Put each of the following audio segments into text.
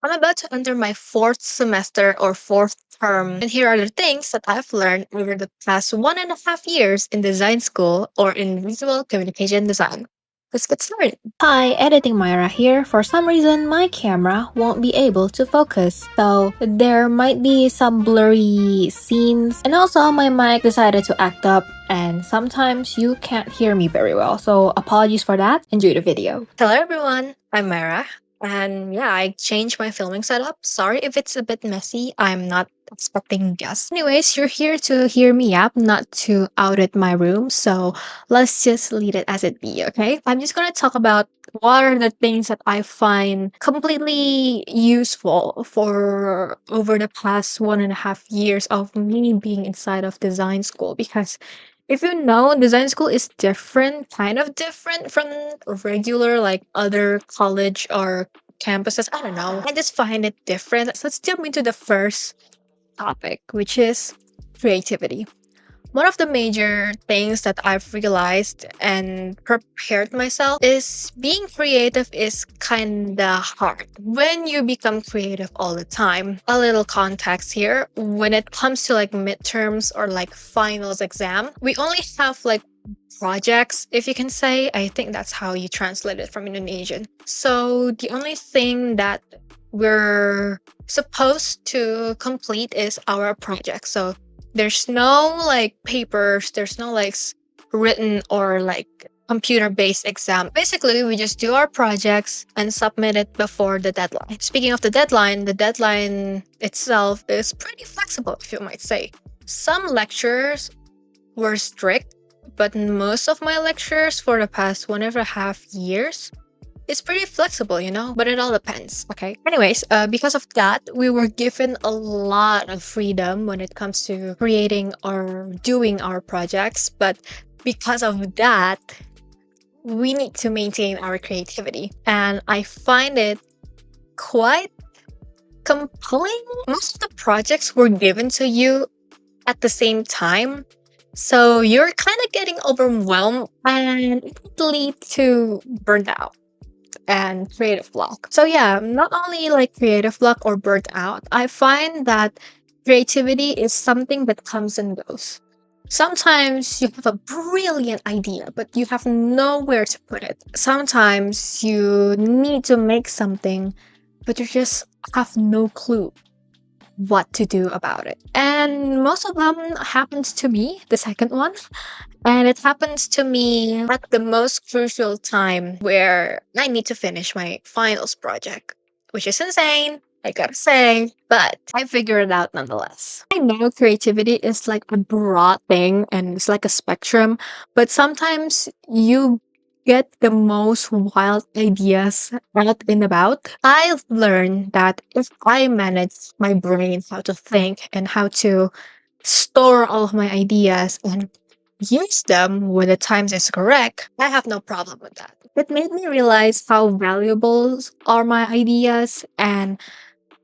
I'm about to enter my fourth semester or fourth term, and here are the things that I've learned over the past 1.5 years in design school or in visual communication design. Let's get started. Hi, editing Myra here. For some reason, my camera won't be able to focus, so there might be some blurry scenes. And also, my mic decided to act up, and sometimes you can't hear me very well, so apologies for that. Enjoy the video. Hello, everyone. I'm Myra. And yeah, I changed my filming setup. Sorry if it's a bit messy. I'm not expecting guests. Anyways, you're here to hear me up, not to audit my room. So let's just leave it as it be, okay? I'm just gonna talk about what are the things that I find completely useful for over the past 1.5 years of me being inside of design school. Because if you know, design school is different, kind of different from regular, like other college or campuses. I don't know. I just find it different. So let's jump into the first topic, which is creativity. One of the major things that I've realized and prepared myself is being creative is kinda hard when you become creative all the time. A little context here. When it comes to like midterms or like finals exam, we only have like projects, if you can say. I think that's how you translate it from Indonesian. So the only thing that we're supposed to complete is our project. So there's no like papers, there's no like written or like computer based exam. Basically, we just do our projects and submit it before the deadline. Speaking of the deadline itself is pretty flexible, if you might say. Some lectures were strict, but most of my lectures for the past 1.5 years is pretty flexible, but it all depends. Okay. Anyways, because of that, we were given a lot of freedom when it comes to creating or doing our projects. But because of that, we need to maintain our creativity. And I find it quite compelling. Most of the projects were given to you at the same time. So you're kind of getting overwhelmed and it could lead to burnout and creative block. So yeah, not only like creative block or burnt out, I find that creativity is something that comes and goes. Sometimes you have a brilliant idea, but you have nowhere to put it. Sometimes you need to make something, but you just have no clue what to do about it. And most of them happens to me, the second one. And it happens to me at the most crucial time where I need to finish my finals project, which is insane, I gotta say, but I figure it out nonetheless. I know creativity is like a broad thing and it's like a spectrum, but sometimes you get the most wild ideas out and about. I've learned that if I manage my brain how to think and how to store all of my ideas and use them when the times is correct, I have no problem with that. It made me realize how valuable are my ideas and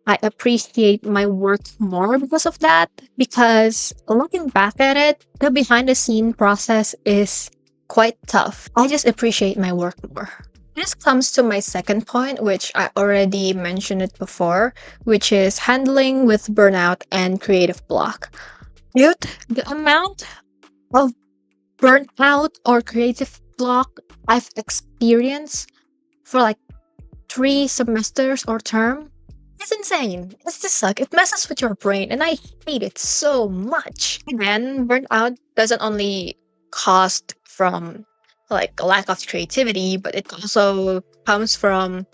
I appreciate my work more because of that. Because looking back at it, the behind the scene process is quite tough. I just appreciate my work more. This comes to my second point, which I already mentioned it before, which is handling with burnout and creative block. Dude, the amount of burnt out or creative block I've experienced for like 3 semesters or term, it's insane. It's just like it messes with your brain, and I hate it so much. Again, burnout doesn't only cost from like a lack of creativity, but it also comes from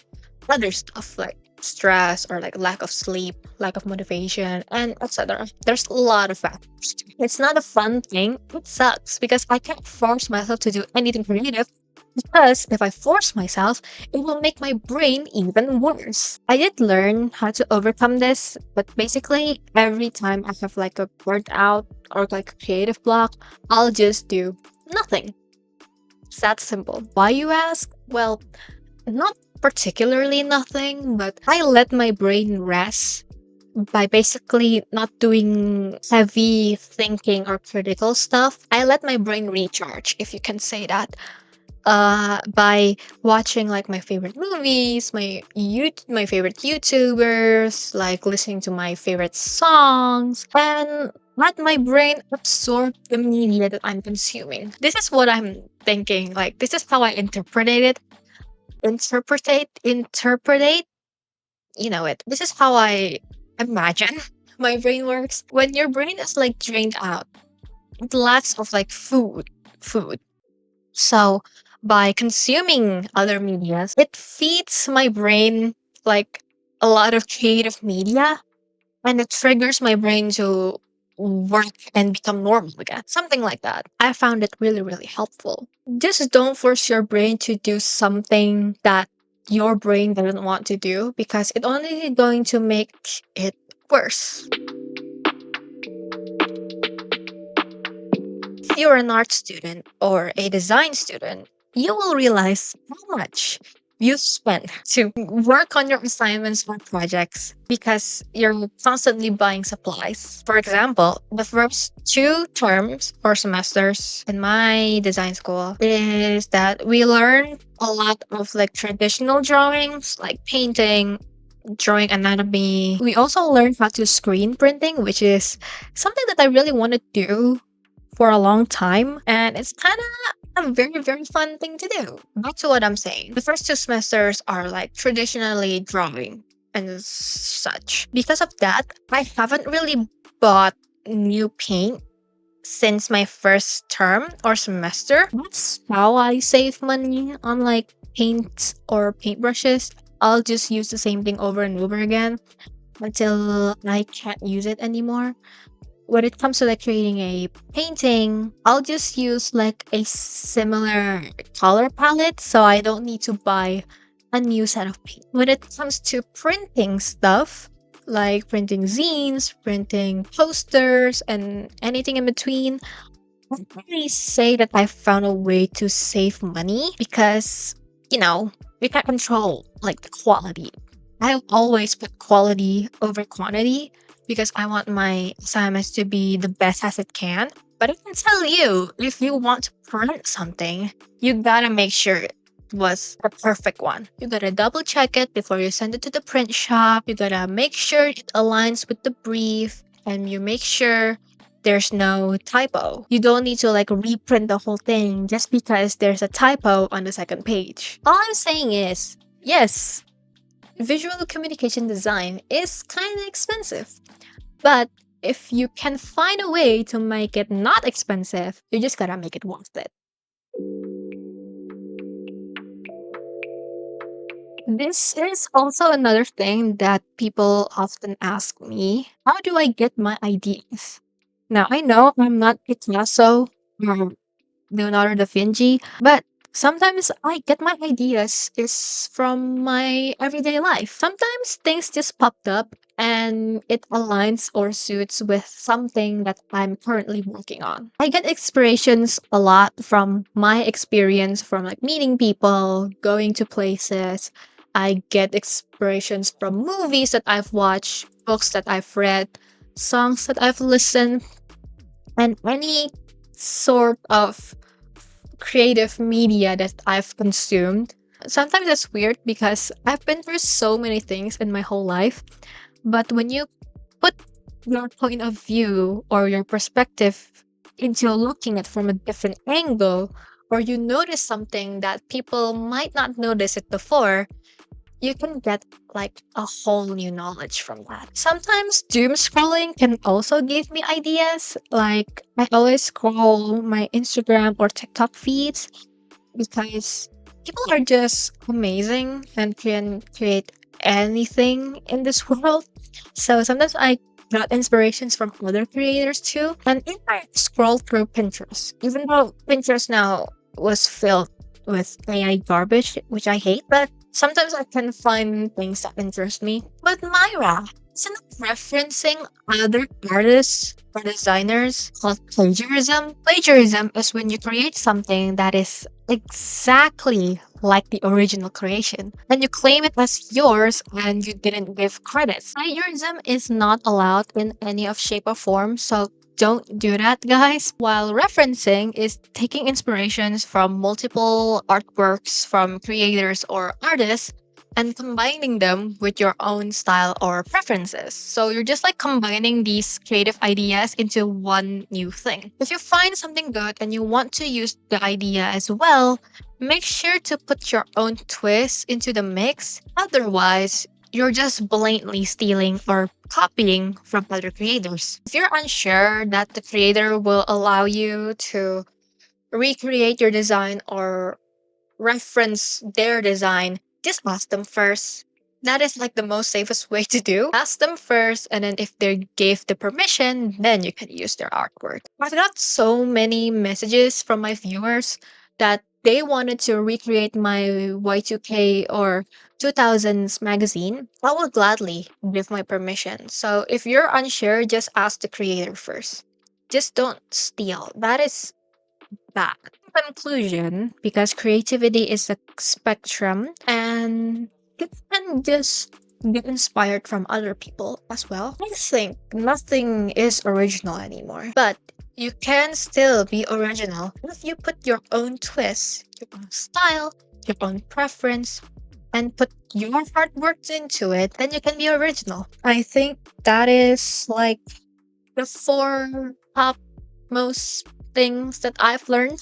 other stuff like stress or like lack of sleep, lack of motivation, and etc. There's a lot of factors. It's not a fun thing. It sucks because I can't force myself to do anything creative because if I force myself, it will make my brain even worse. I did learn how to overcome this, but basically every time I have like a burnt out or like a creative block, I'll just do nothing. It's that simple. Why you ask? Well, not particularly nothing, but I let my brain rest by basically not doing heavy thinking or critical stuff. I let my brain recharge, if you can say that. by watching like my favorite movies, my favorite YouTubers, like listening to my favorite songs, and let my brain absorb the media that I'm consuming. This is what I'm thinking. Like this is how I interpretate it. Interpretate. You know it. This is how I imagine my brain works. When your brain is like drained out, it lacks of like food. So by consuming other medias, it feeds my brain like a lot of creative media, and it triggers my brain to work and become normal again. Something like that. I found it really, really helpful. Just don't force your brain to do something that your brain doesn't want to do, because it only going to make it worse. If you're an art student or a design student, you will realize how much you spend to work on your assignments or projects because you're constantly buying supplies. For example, the first 2 terms or semesters in my design school is that we learn a lot of like traditional drawings, like painting, drawing anatomy. We also learn how to screen printing, which is something that I really want to do for a long time, and it's kind of a very, very fun thing to do. Back to what I'm saying. The first 2 semesters are like traditionally drawing and such. Because of that, I haven't really bought new paint since my first term or semester. That's how I save money on like paint or paintbrushes. I'll just use the same thing over and over again until I can't use it anymore. When it comes to like creating a painting, I'll just use like a similar color palette, so I don't need to buy a new set of paint. When it comes to printing stuff, like printing zines, printing posters, and anything in between, I can't really say that I found a way to save money because, you know, we can't control like the quality. I always put quality over quantity because I want my assignments to be the best as it can. But I can tell you, if you want to print something, you gotta make sure it was a perfect one. You gotta double check it before you send it to the print shop. You gotta make sure it aligns with the brief, and you make sure there's no typo. You don't need to like reprint the whole thing just because there's a typo on the second page. All I'm saying is, yes, visual communication design is kind of expensive, but if you can find a way to make it not expensive, you just gotta make it worth it. This is also another thing that people often ask me. How do I get my ideas? Now, I know I'm not Picasso or Leonardo da Vinci, but sometimes I get my ideas is from my everyday life. Sometimes things just popped up and it aligns or suits with something that I'm currently working on. I get inspirations a lot from my experience from like meeting people, going to places. I get inspirations from movies that I've watched, books that I've read, songs that I've listened, and any sort of creative media that I've consumed. Sometimes it's weird because I've been through so many things in my whole life, but when you put your point of view or your perspective into looking at from a different angle, or you notice something that people might not notice it before, you can get like a whole new knowledge from that. Sometimes doom scrolling can also give me ideas. Like I always scroll my Instagram or TikTok feeds because people are just amazing and can create anything in this world. So sometimes I got inspirations from other creators too. And if I scroll through Pinterest, even though Pinterest now was filled with AI garbage, which I hate, but sometimes I can find things that interest me. But Myra, isn't referencing other artists or designers called plagiarism? Plagiarism is when you create something that is exactly like the original creation and you claim it as yours and you didn't give credits. Plagiarism is not allowed in any of shape or form, so don't do that, guys. While referencing is taking inspirations from multiple artworks from creators or artists and combining them with your own style or preferences. So you're just like combining these creative ideas into one new thing. If you find something good and you want to use the idea as well, make sure to put your own twist into the mix. Otherwise, you're just blatantly stealing or copying from other creators. If you're unsure that the creator will allow you to recreate your design or reference their design, just ask them first. That is like the most safest way to do. Ask them first, and then if they gave the permission, then you can use their artwork. I've got so many messages from my viewers that they wanted to recreate my Y2K or 2000s magazine. I will gladly give my permission. So if you're unsure, just ask the creator first. Just don't steal. That is that. Conclusion, because creativity is a spectrum and you can just get inspired from other people as well. I think nothing is original anymore, but you can still be original if you put your own twist, your own style, your own preference, and put your hard work into it, then you can be original. I think that is like the four top most things that I've learned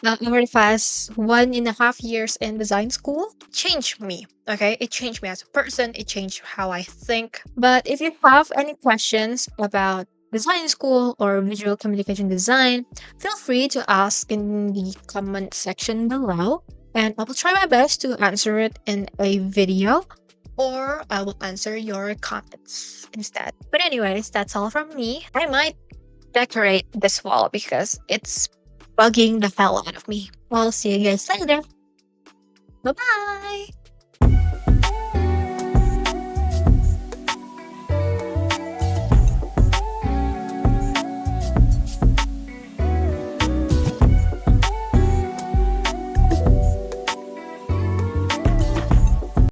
over the past 1.5 years in design school. Changed me. Okay, it changed me as a person. It changed how I think. But if you have any questions about design school or visual communication design, feel free to ask in the comment section below, and I will try my best to answer it in a video, or I will answer your comments instead. But anyways, that's all from me. I might decorate this wall because it's bugging the hell out of me. I'll see you guys later. Bye bye.